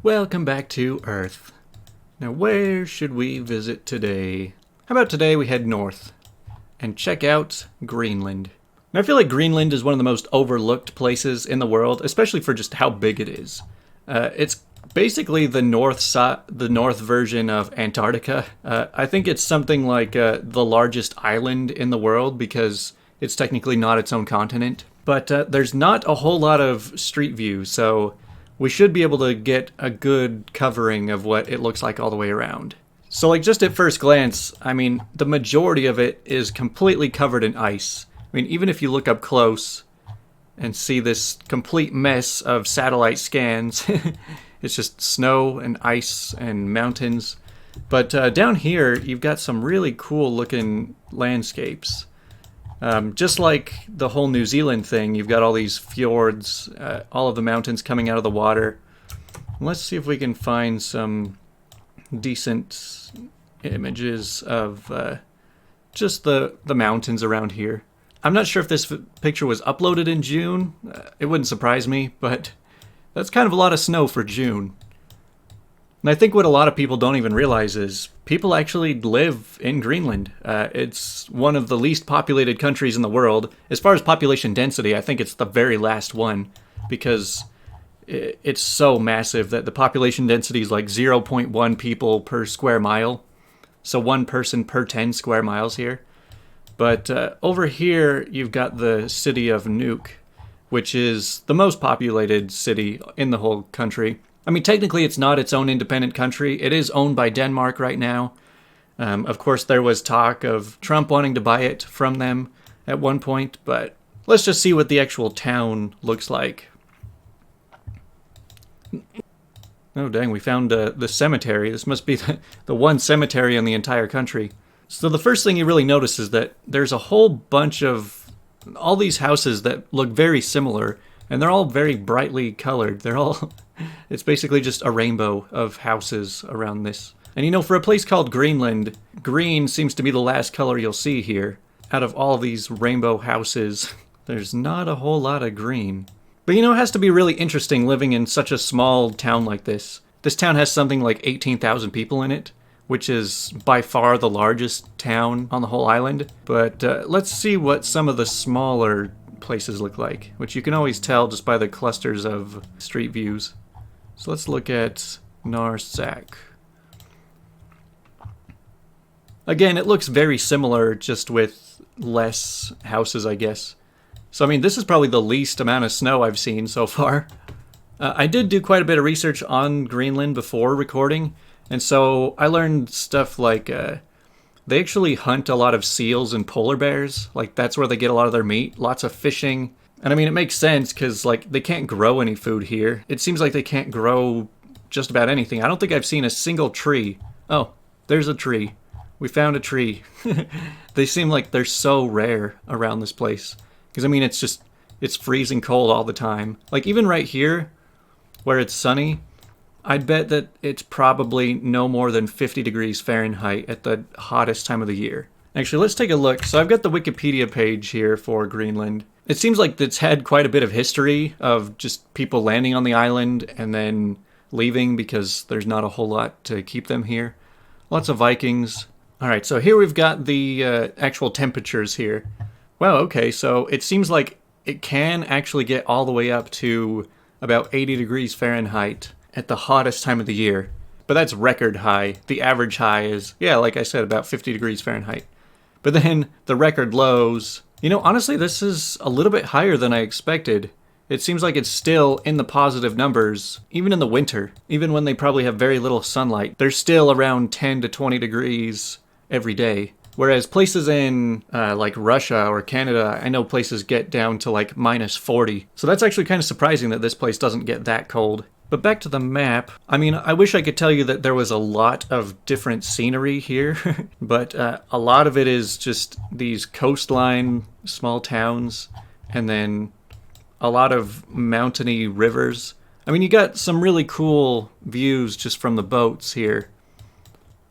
Welcome back to Earth. Now, where should we visit today? How about today we head north and check out Greenland? Now, I feel like Greenland is one of the most overlooked places in the world, especially for just how big it is. It's basically the north version of Antarctica. I think it's something like the largest island in the world because it's technically not its own continent. But there's not a whole lot of street view, so we should be able to get a good covering of what it looks like all the way around. So like just at first glance, I mean, the majority of it is completely covered in ice. I mean, even if you look up close and see this complete mess of satellite scans, it's just snow and ice and mountains. But down here, you've got some really cool looking landscapes. Just like the whole New Zealand thing, you've got all these fjords, all of the mountains coming out of the water. Let's see if we can find some decent images of just the mountains around here. I'm not sure if this picture was uploaded in June. It wouldn't surprise me, but that's kind of a lot of snow for June. And I think what a lot of people don't even realize is people actually live in Greenland. It's one of the least populated countries in the world. As far as population density, I think it's the very last one because it's so massive that the population density is like 0.1 people per square mile. So one person per 10 square miles here. But over here, you've got the city of Nuuk, which is the most populated city in the whole country. I mean, technically, it's not its own independent country. It is owned by Denmark right now. Of course, there was talk of Trump wanting to buy it from them at one point, but let's just see what the actual town looks like. Oh, dang, we found the cemetery. This must be the one cemetery in the entire country. So the first thing you really notice is that there's a whole bunch of all these houses that look very similar, and they're all very brightly colored. It's basically just a rainbow of houses around this. And you know, for a place called Greenland, green seems to be the last color you'll see here. Out of all these rainbow houses, there's not a whole lot of green. But you know, it has to be really interesting living in such a small town like this. This town has something like 18,000 people in it, which is by far the largest town on the whole island. But let's see what some of the smaller places look like, which you can always tell just by the clusters of street views. So let's look at Narsak. Again, it looks very similar, just with less houses, I guess. So, I mean, this is probably the least amount of snow I've seen so far. I did do quite a bit of research on Greenland before recording, and so I learned stuff like they actually hunt a lot of seals and polar bears. Like, that's where they get a lot of their meat. Lots of fishing. And I mean, it makes sense because, like, they can't grow any food here. It seems like they can't grow just about anything. I don't think I've seen a single tree. Oh, there's a tree. We found a tree. They seem like they're so rare around this place. Because, I mean, it's freezing cold all the time. Like, even right here, where it's sunny, I'd bet that it's probably no more than 50 degrees Fahrenheit at the hottest time of the year. Actually, let's take a look. So I've got the Wikipedia page here for Greenland. It seems like it's had quite a bit of history of just people landing on the island and then leaving because there's not a whole lot to keep them here. Lots of Vikings. All right, so here we've got the actual temperatures here. Wow, okay, so it seems like it can actually get all the way up to about 80 degrees Fahrenheit at the hottest time of the year. But that's record high. The average high is, yeah, like I said, about 50 degrees Fahrenheit. But then the record lows, you know, honestly, this is a little bit higher than I expected. It seems like it's still in the positive numbers, even in the winter. Even when they probably have very little sunlight, they're still around 10 to 20 degrees every day. Whereas places in like Russia or Canada, I know places get down to like minus 40. So that's actually kind of surprising that this place doesn't get that cold. But back to the map, I mean, I wish I could tell you that there was a lot of different scenery here, but a lot of it is just these coastline, small towns, and then a lot of mountainy rivers. I mean, you got some really cool views just from the boats here.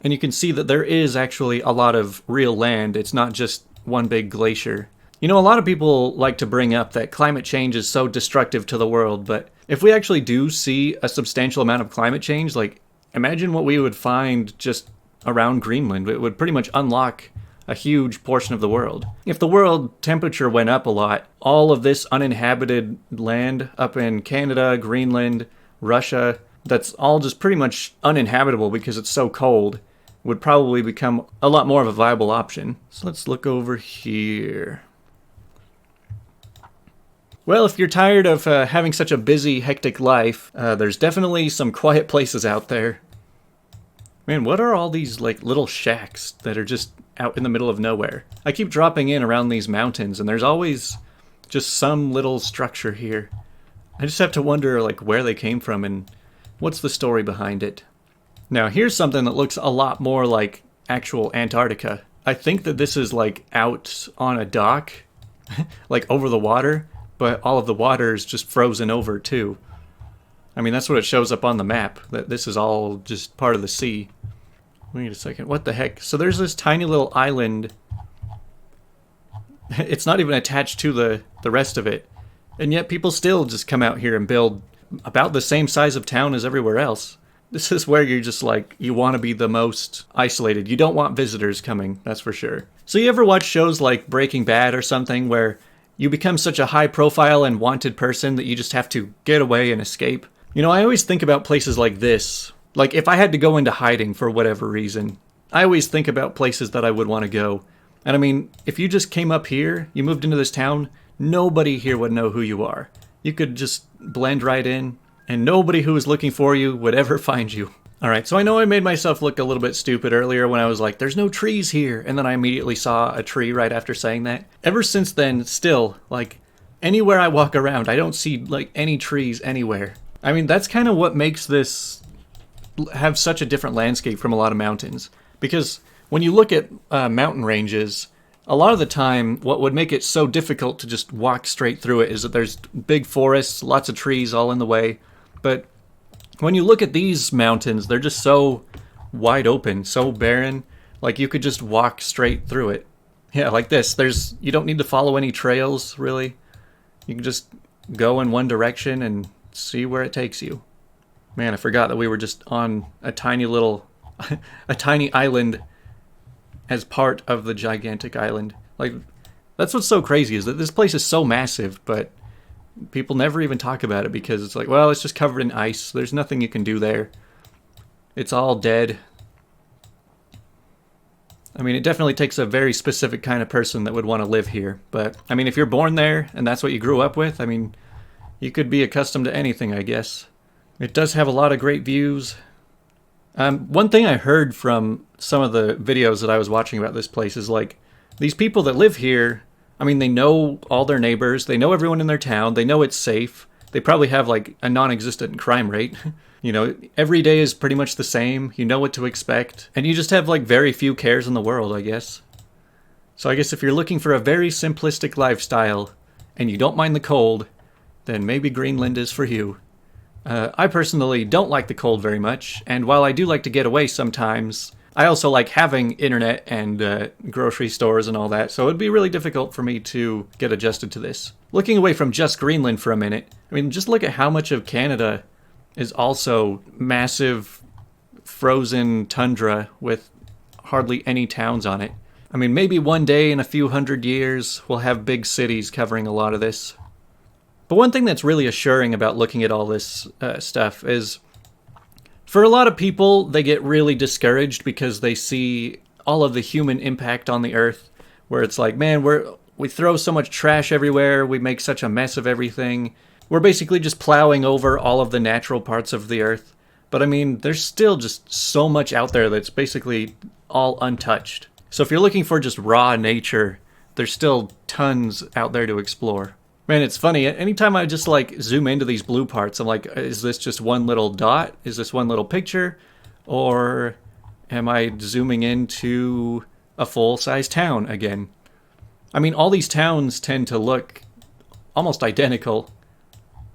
And you can see that there is actually a lot of real land. It's not just one big glacier. You know, a lot of people like to bring up that climate change is so destructive to the world, but If we actually do see a substantial amount of climate change, like, imagine what we would find just around Greenland. It would pretty much unlock a huge portion of the world. If the world temperature went up a lot, all of this uninhabited land up in Canada, Greenland, Russia, that's all just pretty much uninhabitable because it's so cold, would probably become a lot more of a viable option. So let's look over here. Well, if you're tired of having such a busy, hectic life, there's definitely some quiet places out there. Man, what are all these like little shacks that are just out in the middle of nowhere? I keep dropping in around these mountains, and there's always just some little structure here. I just have to wonder like where they came from and what's the story behind it. Now, here's something that looks a lot more like actual Antarctica. I think that this is like out on a dock, like over the water, but all of the water is just frozen over too. I mean, that's what it shows up on the map, that this is all just part of the sea. Wait a second, what the heck? So there's this tiny little island. It's not even attached to the rest of it. And yet people still just come out here and build about the same size of town as everywhere else. This is where you're just like, you want to be the most isolated. You don't want visitors coming, that's for sure. So you ever watch shows like Breaking Bad or something where you become such a high profile and wanted person that you just have to get away and escape? You know, I always think about places like this. Like, if I had to go into hiding for whatever reason, I always think about places that I would want to go. And I mean, if you just came up here, you moved into this town, nobody here would know who you are. You could just blend right in, and nobody who is looking for you would ever find you. Alright, so I know I made myself look a little bit stupid earlier when I was like, there's no trees here, and then I immediately saw a tree right after saying that. Ever since then, still, like, anywhere I walk around, I don't see, like, any trees anywhere. I mean, that's kind of what makes this have such a different landscape from a lot of mountains. Because when you look at mountain ranges, a lot of the time, what would make it so difficult to just walk straight through it is that there's big forests, lots of trees all in the way. But when you look at these mountains, they're just so wide open, so barren, like you could just walk straight through it. Yeah, like this. You don't need to follow any trails, really. You can just go in one direction and see where it takes you. Man, I forgot that we were just on a tiny little, a tiny island as part of the gigantic island. Like, that's what's so crazy, is that this place is so massive, but people never even talk about it because it's like, well, it's just covered in ice. There's nothing you can do there. It's all dead. I mean, it definitely takes a very specific kind of person that would want to live here. But, I mean, if you're born there and that's what you grew up with, I mean, you could be accustomed to anything, I guess. It does have a lot of great views. One thing I heard from some of the videos that I was watching about this place is like, these people that live here, I mean, they know all their neighbors, they know everyone in their town, they know it's safe, they probably have like a non-existent crime rate. You know, every day is pretty much the same, you know what to expect, and you just have like very few cares in the world, I guess. So I guess if you're looking for a very simplistic lifestyle, and you don't mind the cold, then maybe Greenland is for you. I personally don't like the cold very much, and while I do like to get away sometimes, I also like having internet and grocery stores and all that, so it'd be really difficult for me to get adjusted to this. Looking away from just Greenland for a minute, I mean, just look at how much of Canada is also massive frozen tundra with hardly any towns on it. I mean, maybe one day in a few hundred years, we'll have big cities covering a lot of this. But one thing that's really assuring about looking at all this stuff is, for a lot of people, they get really discouraged because they see all of the human impact on the earth, where it's like, man, we throw so much trash everywhere, we make such a mess of everything. We're basically just plowing over all of the natural parts of the earth. But I mean, there's still just so much out there that's basically all untouched. So if you're looking for just raw nature, there's still tons out there to explore. Man, it's funny, anytime I just like zoom into these blue parts, I'm like, is this just one little dot? Is this one little picture? Or am I zooming into a full-size town again? I mean, all these towns tend to look almost identical.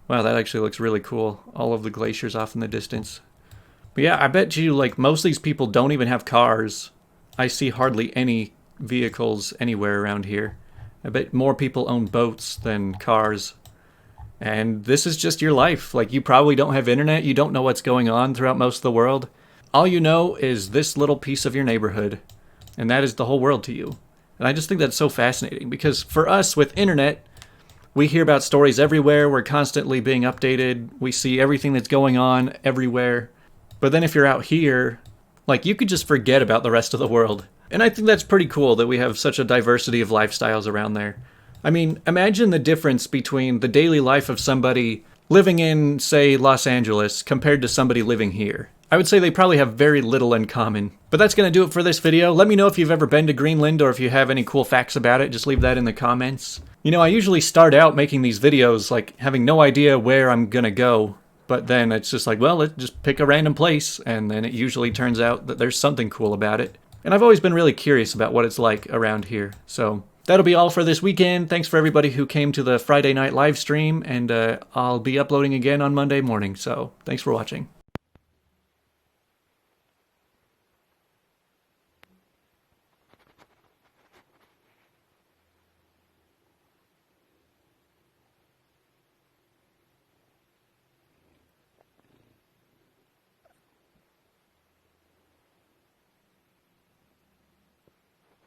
Wow, that actually looks really cool. All of the glaciers off in the distance. But yeah, I bet you like most of these people don't even have cars. I see hardly any vehicles anywhere around here. I bet more people own boats than cars. And this is just your life. Like, you probably don't have internet. You don't know what's going on throughout most of the world. All you know is this little piece of your neighborhood. And that is the whole world to you. And I just think that's so fascinating because for us with internet, we hear about stories everywhere. We're constantly being updated. We see everything that's going on everywhere. But then if you're out here, like, you could just forget about the rest of the world. And I think that's pretty cool that we have such a diversity of lifestyles around there. I mean, imagine the difference between the daily life of somebody living in, say, Los Angeles compared to somebody living here. I would say they probably have very little in common. But that's going to do it for this video. Let me know if you've ever been to Greenland or if you have any cool facts about it. Just leave that in the comments. You know, I usually start out making these videos like having no idea where I'm going to go. But then it's just like, well, let's just pick a random place. And then it usually turns out that there's something cool about it. And I've always been really curious about what it's like around here. So that'll be all for this weekend. Thanks for everybody who came to the Friday night live stream. And I'll be uploading again on Monday morning. So thanks for watching.